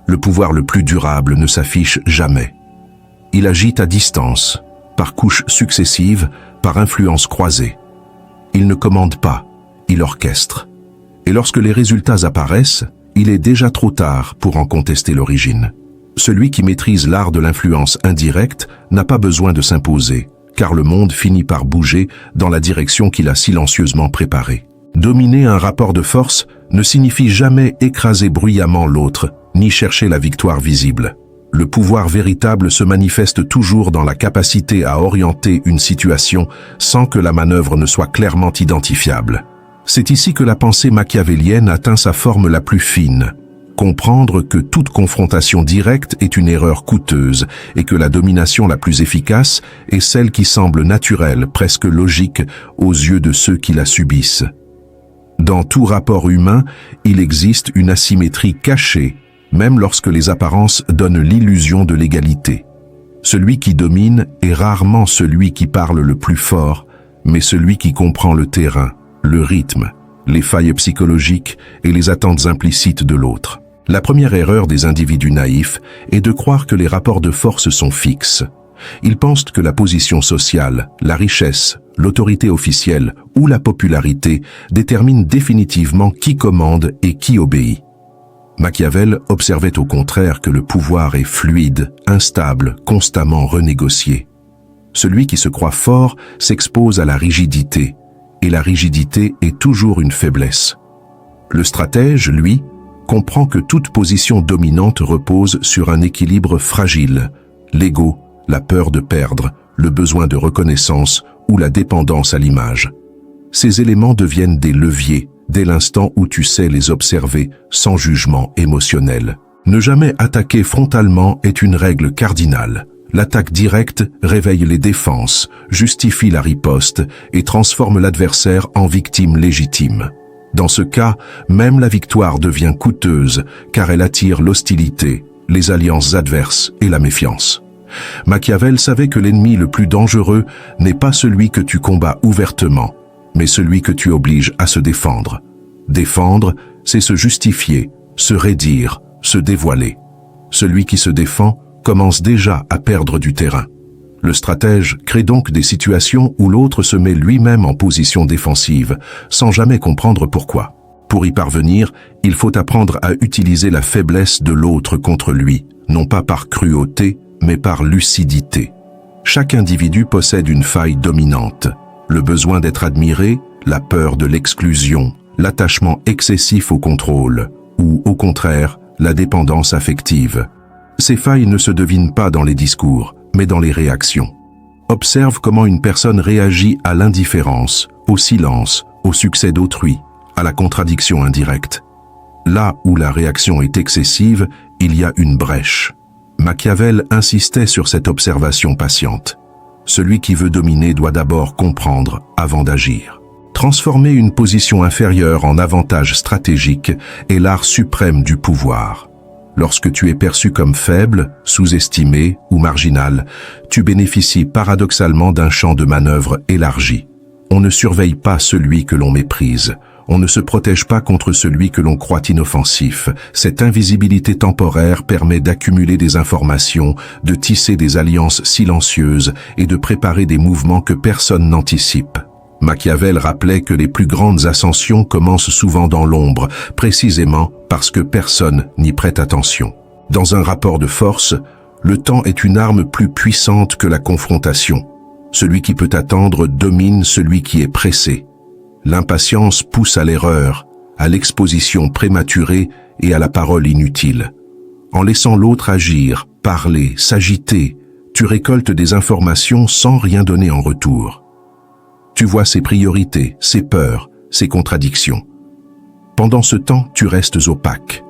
Le pouvoir le plus durable ne s'affiche jamais. Il agit à distance, par couches successives, par influences croisées. Il ne commande pas, il orchestre. Et lorsque les résultats apparaissent, il est déjà trop tard pour en contester l'origine. Celui qui maîtrise l'art de l'influence indirecte n'a pas besoin de s'imposer, car le monde finit par bouger dans la direction qu'il a silencieusement préparée. Dominer un rapport de force ne signifie jamais écraser bruyamment l'autre, ni chercher la victoire visible. Le pouvoir véritable se manifeste toujours dans la capacité à orienter une situation sans que la manœuvre ne soit clairement identifiable. C'est ici que la pensée machiavélienne atteint sa forme la plus fine. Comprendre que toute confrontation directe est une erreur coûteuse et que la domination la plus efficace est celle qui semble naturelle, presque logique, aux yeux de ceux qui la subissent. Dans tout rapport humain, il existe une asymétrie cachée, même lorsque les apparences donnent l'illusion de l'égalité. Celui qui domine est rarement celui qui parle le plus fort, mais celui qui comprend le terrain, le rythme, les failles psychologiques et les attentes implicites de l'autre. La première erreur des individus naïfs est de croire que les rapports de force sont fixes. Ils pensent que la position sociale, la richesse, l'autorité officielle ou la popularité déterminent définitivement qui commande et qui obéit. Machiavel observait au contraire que le pouvoir est fluide, instable, constamment renégocié. Celui qui se croit fort s'expose à la rigidité, et la rigidité est toujours une faiblesse. Le stratège, lui, comprend que toute position dominante repose sur un équilibre fragile, l'ego, la peur de perdre, le besoin de reconnaissance ou la dépendance à l'image. Ces éléments deviennent des leviers dès l'instant où tu sais les observer sans jugement émotionnel. Ne jamais attaquer frontalement est une règle cardinale. L'attaque directe réveille les défenses, justifie la riposte et transforme l'adversaire en victime légitime. Dans ce cas, même la victoire devient coûteuse car elle attire l'hostilité, les alliances adverses et la méfiance. Machiavel savait que l'ennemi le plus dangereux n'est pas celui que tu combats ouvertement, mais celui que tu obliges à se défendre. Défendre, c'est se justifier, se raidir, se dévoiler. Celui qui se défend commence déjà à perdre du terrain. Le stratège crée donc des situations où l'autre se met lui-même en position défensive, sans jamais comprendre pourquoi. Pour y parvenir, il faut apprendre à utiliser la faiblesse de l'autre contre lui, non pas par cruauté, mais par lucidité. Chaque individu possède une faille dominante, le besoin d'être admiré, la peur de l'exclusion, l'attachement excessif au contrôle, ou au contraire, la dépendance affective. Ces failles ne se devinent pas dans les discours, mais dans les réactions. Observe comment une personne réagit à l'indifférence, au silence, au succès d'autrui, à la contradiction indirecte. Là où la réaction est excessive, il y a une brèche. Machiavel insistait sur cette observation patiente. Celui qui veut dominer doit d'abord comprendre avant d'agir. Transformer une position inférieure en avantage stratégique est l'art suprême du pouvoir. Lorsque tu es perçu comme faible, sous-estimé ou marginal, tu bénéficies paradoxalement d'un champ de manœuvre élargi. On ne surveille pas celui que l'on méprise. On ne se protège pas contre celui que l'on croit inoffensif. Cette invisibilité temporaire permet d'accumuler des informations, de tisser des alliances silencieuses et de préparer des mouvements que personne n'anticipe. Machiavel rappelait que les plus grandes ascensions commencent souvent dans l'ombre, précisément parce que personne n'y prête attention. Dans un rapport de force, le temps est une arme plus puissante que la confrontation. Celui qui peut attendre domine celui qui est pressé. L'impatience pousse à l'erreur, à l'exposition prématurée et à la parole inutile. En laissant l'autre agir, parler, s'agiter, tu récoltes des informations sans rien donner en retour. Tu vois ses priorités, ses peurs, ses contradictions. Pendant ce temps, tu restes opaque.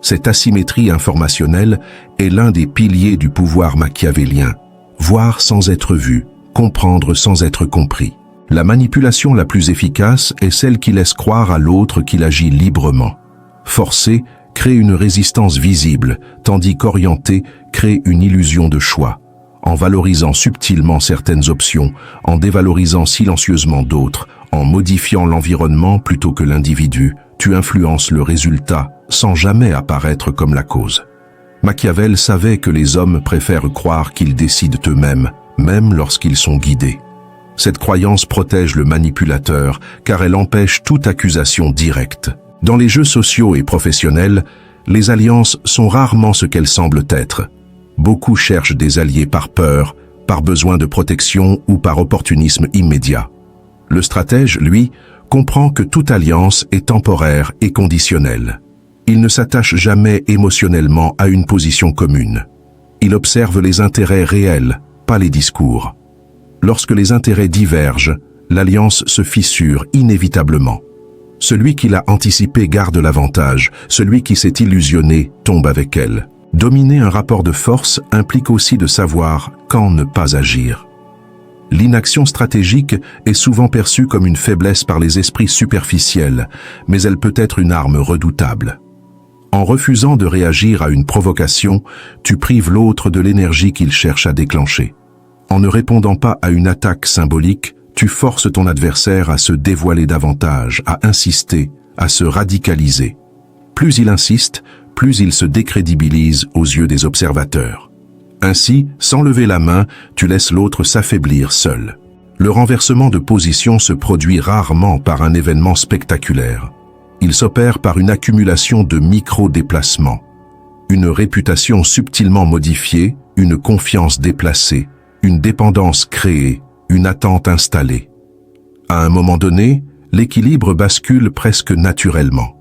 Cette asymétrie informationnelle est l'un des piliers du pouvoir machiavélien. Voir sans être vu, comprendre sans être compris. La manipulation la plus efficace est celle qui laisse croire à l'autre qu'il agit librement. Forcer crée une résistance visible, tandis qu'orienter crée une illusion de choix. En valorisant subtilement certaines options, en dévalorisant silencieusement d'autres, en modifiant l'environnement plutôt que l'individu, tu influences le résultat sans jamais apparaître comme la cause. Machiavel savait que les hommes préfèrent croire qu'ils décident eux-mêmes, même lorsqu'ils sont guidés. Cette croyance protège le manipulateur car elle empêche toute accusation directe. Dans les jeux sociaux et professionnels, les alliances sont rarement ce qu'elles semblent être. Beaucoup cherchent des alliés par peur, par besoin de protection ou par opportunisme immédiat. Le stratège, lui, comprend que toute alliance est temporaire et conditionnelle. Il ne s'attache jamais émotionnellement à une position commune. Il observe les intérêts réels, pas les discours. Lorsque les intérêts divergent, l'alliance se fissure inévitablement. Celui qui l'a anticipé garde l'avantage, celui qui s'est illusionné tombe avec elle. Dominer un rapport de force implique aussi de savoir quand ne pas agir. L'inaction stratégique est souvent perçue comme une faiblesse par les esprits superficiels, mais elle peut être une arme redoutable. En refusant de réagir à une provocation, tu prives l'autre de l'énergie qu'il cherche à déclencher. En ne répondant pas à une attaque symbolique, tu forces ton adversaire à se dévoiler davantage, à insister, à se radicaliser. Plus il insiste, plus il se décrédibilise aux yeux des observateurs. Ainsi, sans lever la main, tu laisses l'autre s'affaiblir seul. Le renversement de position se produit rarement par un événement spectaculaire. Il s'opère par une accumulation de micro-déplacements. Une réputation subtilement modifiée, une confiance déplacée, une dépendance créée, une attente installée. À un moment donné, l'équilibre bascule presque naturellement.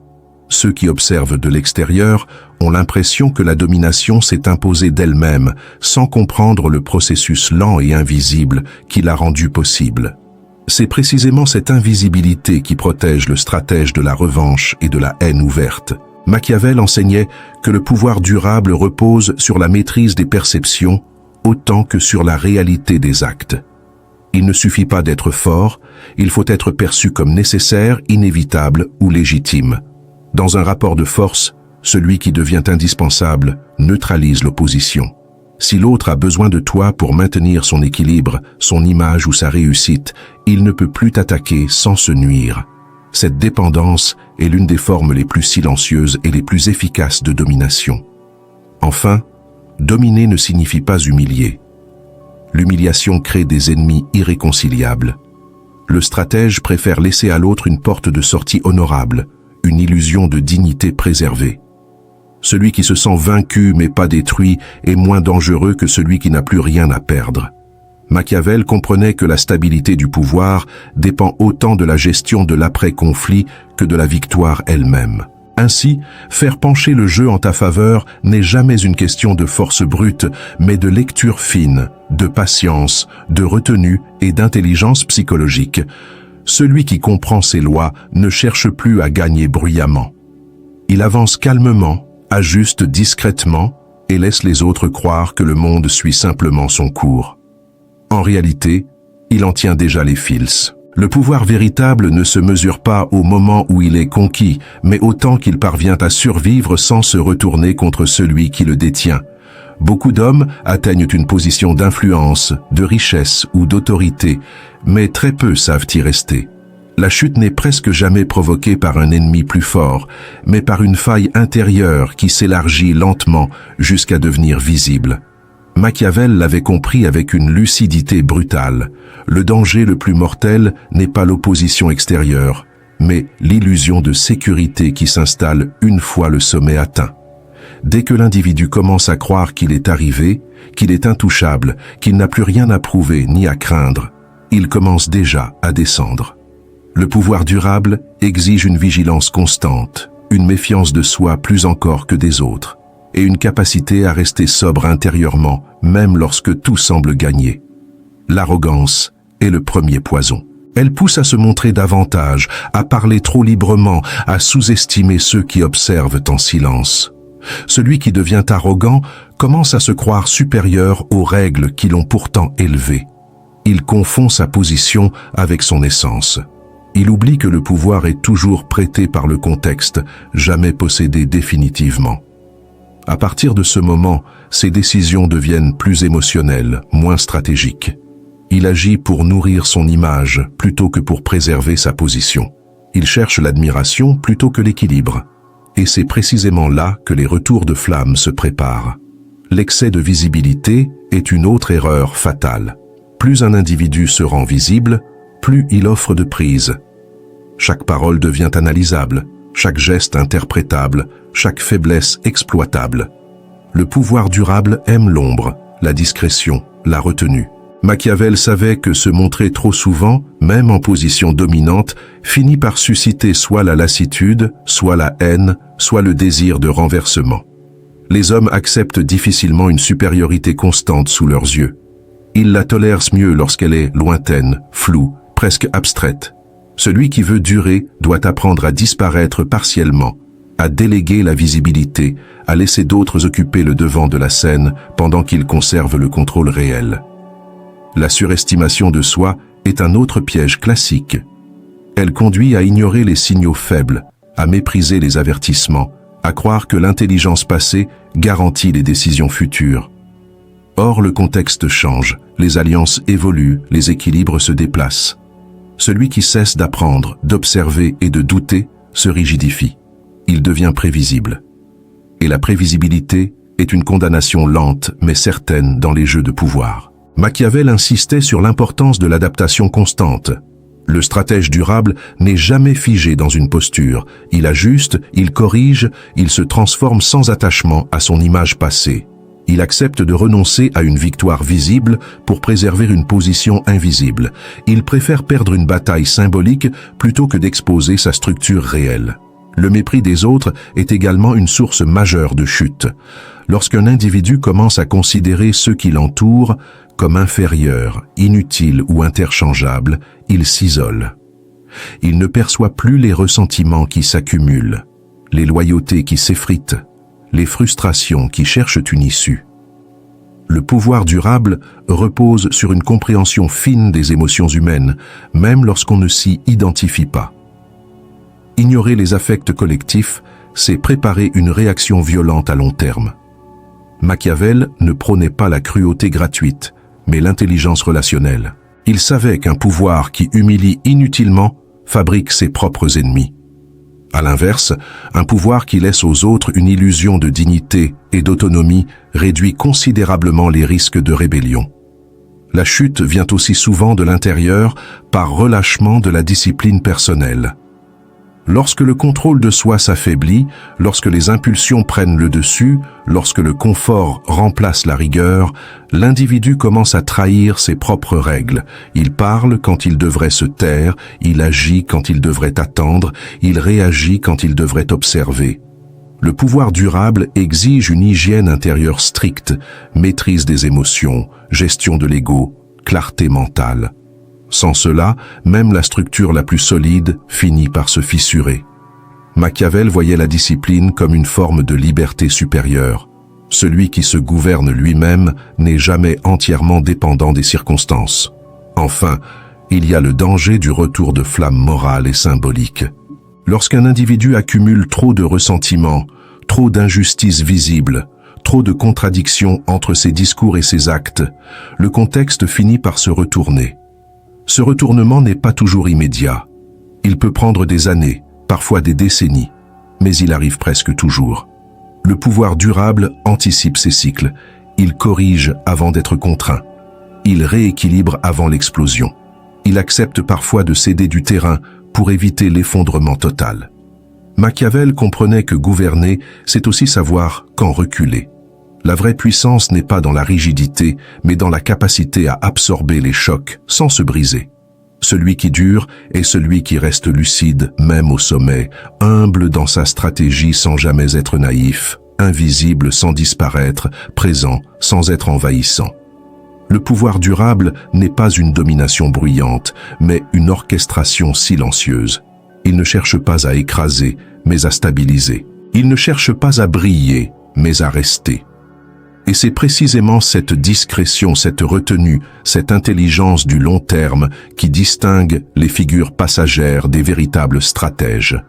Ceux qui observent de l'extérieur ont l'impression que la domination s'est imposée d'elle-même, sans comprendre le processus lent et invisible qui l'a rendu possible. C'est précisément cette invisibilité qui protège le stratège de la revanche et de la haine ouverte. Machiavel enseignait que le pouvoir durable repose sur la maîtrise des perceptions autant que sur la réalité des actes. Il ne suffit pas d'être fort, il faut être perçu comme nécessaire, inévitable ou légitime. Dans un rapport de force, celui qui devient indispensable neutralise l'opposition. Si l'autre a besoin de toi pour maintenir son équilibre, son image ou sa réussite, il ne peut plus t'attaquer sans se nuire. Cette dépendance est l'une des formes les plus silencieuses et les plus efficaces de domination. Enfin, dominer ne signifie pas humilier. L'humiliation crée des ennemis irréconciliables. Le stratège préfère laisser à l'autre une porte de sortie honorable, une illusion de dignité préservée. Celui qui se sent vaincu mais pas détruit est moins dangereux que celui qui n'a plus rien à perdre. Machiavel comprenait que la stabilité du pouvoir dépend autant de la gestion de l'après-conflit que de la victoire elle-même. Ainsi, faire pencher le jeu en ta faveur n'est jamais une question de force brute, mais de lecture fine, de patience, de retenue et d'intelligence psychologique. Celui qui comprend ces lois ne cherche plus à gagner bruyamment. Il avance calmement, ajuste discrètement et laisse les autres croire que le monde suit simplement son cours. En réalité, il en tient déjà les fils. Le pouvoir véritable ne se mesure pas au moment où il est conquis, mais au temps qu'il parvient à survivre sans se retourner contre celui qui le détient. Beaucoup d'hommes atteignent une position d'influence, de richesse ou d'autorité, mais très peu savent y rester. La chute n'est presque jamais provoquée par un ennemi plus fort, mais par une faille intérieure qui s'élargit lentement jusqu'à devenir visible. Machiavel l'avait compris avec une lucidité brutale. Le danger le plus mortel n'est pas l'opposition extérieure, mais l'illusion de sécurité qui s'installe une fois le sommet atteint. Dès que l'individu commence à croire qu'il est arrivé, qu'il est intouchable, qu'il n'a plus rien à prouver ni à craindre, il commence déjà à descendre. Le pouvoir durable exige une vigilance constante, une méfiance de soi plus encore que des autres, et une capacité à rester sobre intérieurement, même lorsque tout semble gagné. L'arrogance est le premier poison. Elle pousse à se montrer davantage, à parler trop librement, à sous-estimer ceux qui observent en silence. Celui qui devient arrogant commence à se croire supérieur aux règles qui l'ont pourtant élevé. Il confond sa position avec son essence. Il oublie que le pouvoir est toujours prêté par le contexte, jamais possédé définitivement. À partir de ce moment, ses décisions deviennent plus émotionnelles, moins stratégiques. Il agit pour nourrir son image plutôt que pour préserver sa position. Il cherche l'admiration plutôt que l'équilibre. Et c'est précisément là que les retours de flamme se préparent. L'excès de visibilité est une autre erreur fatale. Plus un individu se rend visible, plus il offre de prise. Chaque parole devient analysable, chaque geste interprétable, chaque faiblesse exploitable. Le pouvoir durable aime l'ombre, la discrétion, la retenue. Machiavel savait que se montrer trop souvent, même en position dominante, finit par susciter soit la lassitude, soit la haine, soit le désir de renversement. Les hommes acceptent difficilement une supériorité constante sous leurs yeux. Ils la tolèrent mieux lorsqu'elle est lointaine, floue, presque abstraite. Celui qui veut durer doit apprendre à disparaître partiellement, à déléguer la visibilité, à laisser d'autres occuper le devant de la scène pendant qu'ils conservent le contrôle réel. La surestimation de soi est un autre piège classique. Elle conduit à ignorer les signaux faibles, à mépriser les avertissements, à croire que l'intelligence passée garantit les décisions futures. Or, le contexte change, les alliances évoluent, les équilibres se déplacent. Celui qui cesse d'apprendre, d'observer et de douter se rigidifie. Il devient prévisible. Et la prévisibilité est une condamnation lente mais certaine dans les jeux de pouvoir. Machiavel insistait sur l'importance de l'adaptation constante. Le stratège durable n'est jamais figé dans une posture. Il ajuste, il corrige, il se transforme sans attachement à son image passée. Il accepte de renoncer à une victoire visible pour préserver une position invisible. Il préfère perdre une bataille symbolique plutôt que d'exposer sa structure réelle. Le mépris des autres est également une source majeure de chute. Lorsqu'un individu commence à considérer ceux qui l'entourent comme inférieurs, inutiles ou interchangeables, il s'isole. Il ne perçoit plus les ressentiments qui s'accumulent, les loyautés qui s'effritent, les frustrations qui cherchent une issue. Le pouvoir durable repose sur une compréhension fine des émotions humaines, même lorsqu'on ne s'y identifie pas. Ignorer les affects collectifs, c'est préparer une réaction violente à long terme. Machiavel ne prônait pas la cruauté gratuite, mais l'intelligence relationnelle. Il savait qu'un pouvoir qui humilie inutilement fabrique ses propres ennemis. À l'inverse, un pouvoir qui laisse aux autres une illusion de dignité et d'autonomie réduit considérablement les risques de rébellion. La chute vient aussi souvent de l'intérieur par relâchement de la discipline personnelle. Lorsque le contrôle de soi s'affaiblit, lorsque les impulsions prennent le dessus, lorsque le confort remplace la rigueur, l'individu commence à trahir ses propres règles. Il parle quand il devrait se taire, il agit quand il devrait attendre, il réagit quand il devrait observer. Le pouvoir durable exige une hygiène intérieure stricte, maîtrise des émotions, gestion de l'ego, clarté mentale. Sans cela, même la structure la plus solide finit par se fissurer. Machiavel voyait la discipline comme une forme de liberté supérieure. Celui qui se gouverne lui-même n'est jamais entièrement dépendant des circonstances. Enfin, il y a le danger du retour de flamme morale et symbolique. Lorsqu'un individu accumule trop de ressentiments, trop d'injustices visibles, trop de contradictions entre ses discours et ses actes, le contexte finit par se retourner. Ce retournement n'est pas toujours immédiat. Il peut prendre des années, parfois des décennies, mais il arrive presque toujours. Le pouvoir durable anticipe ces cycles. Il corrige avant d'être contraint. Il rééquilibre avant l'explosion. Il accepte parfois de céder du terrain pour éviter l'effondrement total. Machiavel comprenait que gouverner, c'est aussi savoir quand reculer. La vraie puissance n'est pas dans la rigidité, mais dans la capacité à absorber les chocs sans se briser. Celui qui dure est celui qui reste lucide, même au sommet, humble dans sa stratégie sans jamais être naïf, invisible sans disparaître, présent sans être envahissant. Le pouvoir durable n'est pas une domination bruyante, mais une orchestration silencieuse. Il ne cherche pas à écraser, mais à stabiliser. Il ne cherche pas à briller, mais à rester. Et c'est précisément cette discrétion, cette retenue, cette intelligence du long terme qui distingue les figures passagères des véritables stratèges.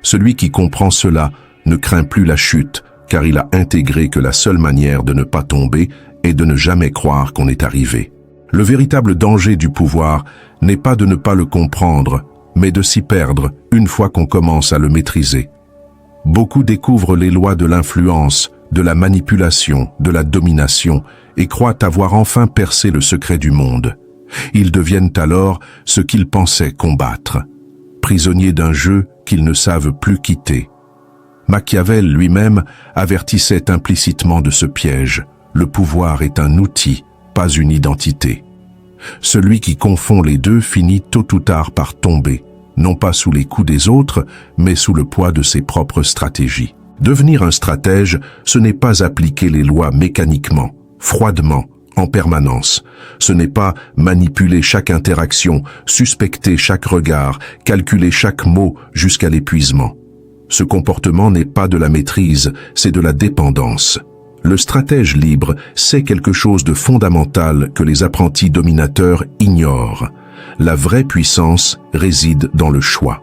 Celui qui comprend cela ne craint plus la chute, car il a intégré que la seule manière de ne pas tomber est de ne jamais croire qu'on est arrivé. Le véritable danger du pouvoir n'est pas de ne pas le comprendre, mais de s'y perdre une fois qu'on commence à le maîtriser. Beaucoup découvrent les lois de l'influence, de la manipulation, de la domination, et croient avoir enfin percé le secret du monde. Ils deviennent alors ce qu'ils pensaient combattre, prisonniers d'un jeu qu'ils ne savent plus quitter. Machiavel lui-même avertissait implicitement de ce piège. Le pouvoir est un outil, pas une identité. Celui qui confond les deux finit tôt ou tard par tomber, non pas sous les coups des autres, mais sous le poids de ses propres stratégies. Devenir un stratège, ce n'est pas appliquer les lois mécaniquement, froidement, en permanence. Ce n'est pas manipuler chaque interaction, suspecter chaque regard, calculer chaque mot jusqu'à l'épuisement. Ce comportement n'est pas de la maîtrise, c'est de la dépendance. Le stratège libre sait quelque chose de fondamental que les apprentis dominateurs ignorent. La vraie puissance réside dans le choix.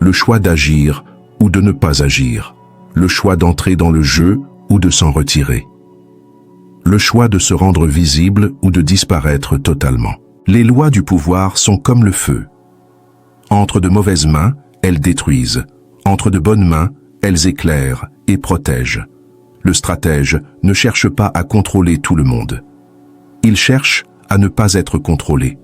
Le choix d'agir ou de ne pas agir. Le choix d'entrer dans le jeu ou de s'en retirer. Le choix de se rendre visible ou de disparaître totalement. Les lois du pouvoir sont comme le feu. Entre de mauvaises mains, elles détruisent. Entre de bonnes mains, elles éclairent et protègent. Le stratège ne cherche pas à contrôler tout le monde. Il cherche à ne pas être contrôlé.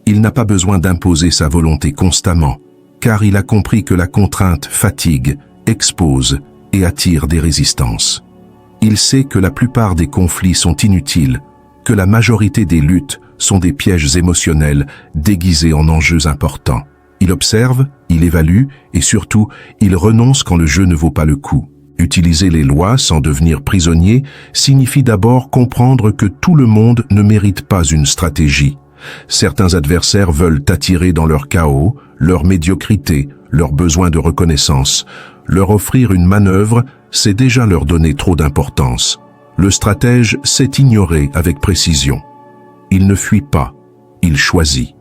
Il n'a pas besoin d'imposer sa volonté constamment, car il a compris que la contrainte fatigue, expose et attire des résistances. Il sait que la plupart des conflits sont inutiles, que la majorité des luttes sont des pièges émotionnels déguisés en enjeux importants. Il observe, il évalue et surtout, il renonce quand le jeu ne vaut pas le coup. Utiliser les lois sans devenir prisonnier signifie d'abord comprendre que tout le monde ne mérite pas une stratégie. Certains adversaires veulent t'attirer dans leur chaos, leur médiocrité, leur besoin de reconnaissance. Leur offrir une manœuvre, c'est déjà leur donner trop d'importance. Le stratège sait ignorer avec précision. Il ne fuit pas, il choisit.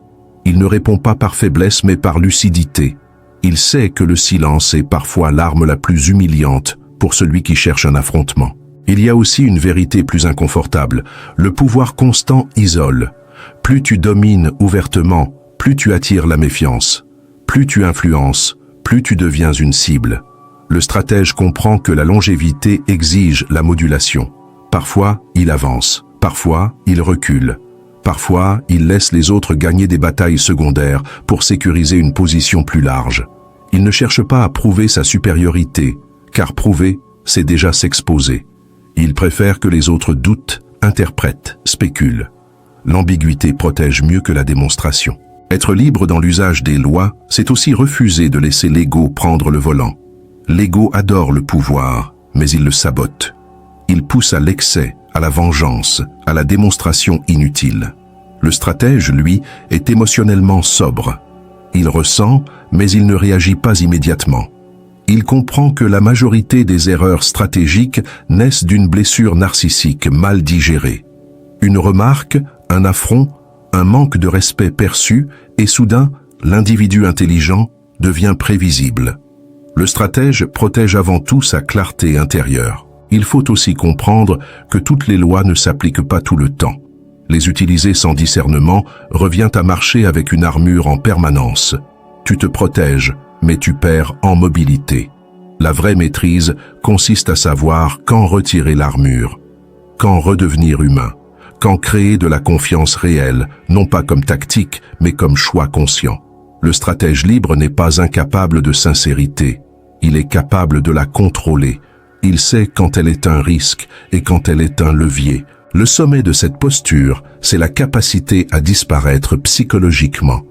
Il ne répond pas par faiblesse mais par lucidité. Il sait que le silence est parfois l'arme la plus humiliante pour celui qui cherche un affrontement. Il y a aussi une vérité plus inconfortable. Le pouvoir constant isole. Plus tu domines ouvertement, plus tu attires la méfiance. Plus tu influences, plus tu deviens une cible. Le stratège comprend que la longévité exige la modulation. Parfois, il avance. Parfois, il recule. Parfois, il laisse les autres gagner des batailles secondaires pour sécuriser une position plus large. Il ne cherche pas à prouver sa supériorité, car prouver, c'est déjà s'exposer. Il préfère que les autres doutent, interprètent, spéculent. L'ambiguïté protège mieux que la démonstration. Être libre dans l'usage des lois, c'est aussi refuser de laisser l'ego prendre le volant. L'ego adore le pouvoir, mais il le sabote. Il pousse à l'excès, à la vengeance, à la démonstration inutile. Le stratège, lui, est émotionnellement sobre. Il ressent, mais il ne réagit pas immédiatement. Il comprend que la majorité des erreurs stratégiques naissent d'une blessure narcissique mal digérée. Une remarque, un affront, un manque de respect perçu, et soudain, l'individu intelligent devient prévisible. Le stratège protège avant tout sa clarté intérieure. Il faut aussi comprendre que toutes les lois ne s'appliquent pas tout le temps. Les utiliser sans discernement revient à marcher avec une armure en permanence. Tu te protèges, mais tu perds en mobilité. La vraie maîtrise consiste à savoir quand retirer l'armure, quand redevenir humain, quand créer de la confiance réelle, non pas comme tactique, mais comme choix conscient. Le stratège libre n'est pas incapable de sincérité. Il est capable de la contrôler. Il sait quand elle est un risque et quand elle est un levier. Le sommet de cette posture, c'est la capacité à disparaître psychologiquement.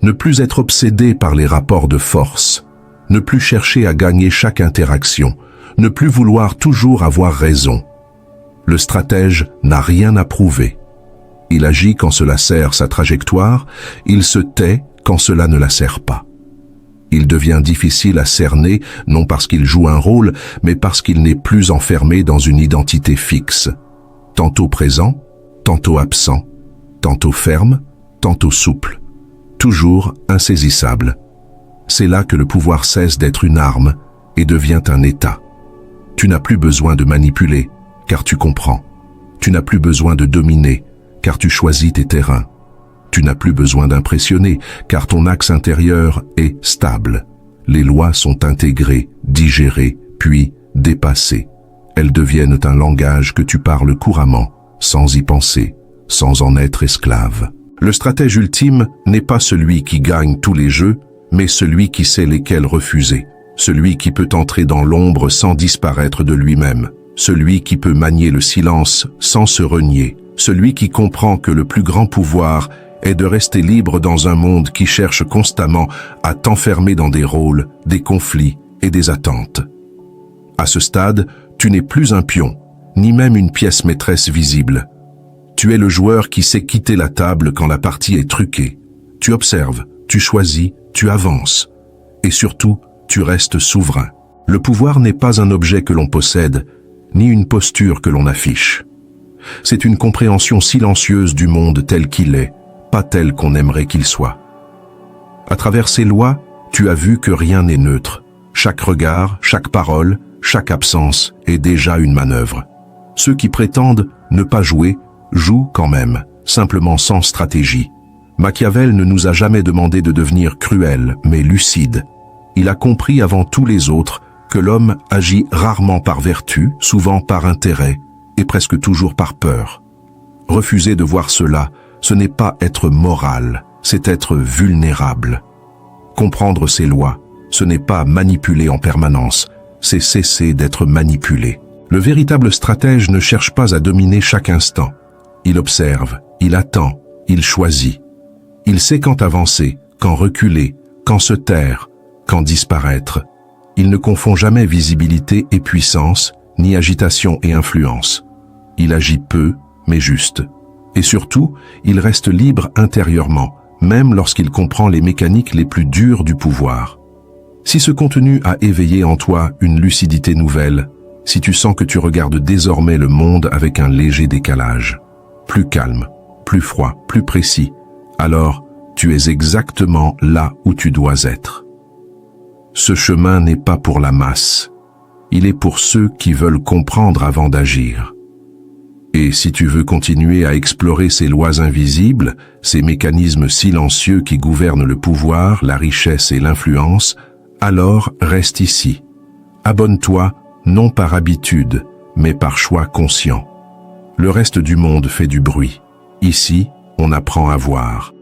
Ne plus être obsédé par les rapports de force. Ne plus chercher à gagner chaque interaction. Ne plus vouloir toujours avoir raison. Le stratège n'a rien à prouver. Il agit quand cela sert sa trajectoire, il se tait quand cela ne la sert pas. Il devient difficile à cerner, non parce qu'il joue un rôle, mais parce qu'il n'est plus enfermé dans une identité fixe. Tantôt présent, tantôt absent, tantôt ferme, tantôt souple. Toujours insaisissable. C'est là que le pouvoir cesse d'être une arme et devient un état. Tu n'as plus besoin de manipuler, car tu comprends. Tu n'as plus besoin de dominer, car tu choisis tes terrains. Tu n'as plus besoin d'impressionner, car ton axe intérieur est stable. Les lois sont intégrées, digérées, puis dépassées. Elles deviennent un langage que tu parles couramment, sans y penser, sans en être esclave. Le stratège ultime n'est pas celui qui gagne tous les jeux, mais celui qui sait lesquels refuser. Celui qui peut entrer dans l'ombre sans disparaître de lui-même. Celui qui peut manier le silence sans se renier. Celui qui comprend que le plus grand pouvoir est de rester libre dans un monde qui cherche constamment à t'enfermer dans des rôles, des conflits et des attentes. À ce stade, tu n'es plus un pion, ni même une pièce maîtresse visible. Tu es le joueur qui sait quitter la table quand la partie est truquée. Tu observes, tu choisis, tu avances. Et surtout, tu restes souverain. Le pouvoir n'est pas un objet que l'on possède, ni une posture que l'on affiche. C'est une compréhension silencieuse du monde tel qu'il est, pas tel qu'on aimerait qu'il soit. À travers ces lois, tu as vu que rien n'est neutre. Chaque regard, chaque parole, chaque absence est déjà une manœuvre. Ceux qui prétendent ne pas jouer, jouent quand même, simplement sans stratégie. Machiavel ne nous a jamais demandé de devenir cruel, mais lucide. Il a compris avant tous les autres que l'homme agit rarement par vertu, souvent par intérêt, et presque toujours par peur. Refuser de voir cela, ce n'est pas être moral, c'est être vulnérable. Comprendre ces lois, ce n'est pas manipuler en permanence, c'est cesser d'être manipulé. Le véritable stratège ne cherche pas à dominer chaque instant. Il observe, il attend, il choisit. Il sait quand avancer, quand reculer, quand se taire, quand disparaître. Il ne confond jamais visibilité et puissance, ni agitation et influence. Il agit peu, mais juste. Et surtout, il reste libre intérieurement, même lorsqu'il comprend les mécaniques les plus dures du pouvoir. Si ce contenu a éveillé en toi une lucidité nouvelle, si tu sens que tu regardes désormais le monde avec un léger décalage, plus calme, plus froid, plus précis, alors tu es exactement là où tu dois être. Ce chemin n'est pas pour la masse, il est pour ceux qui veulent comprendre avant d'agir. Et si tu veux continuer à explorer ces lois invisibles, ces mécanismes silencieux qui gouvernent le pouvoir, la richesse et l'influence, alors reste ici. Abonne-toi, non par habitude, mais par choix conscient. Le reste du monde fait du bruit. Ici, on apprend à voir.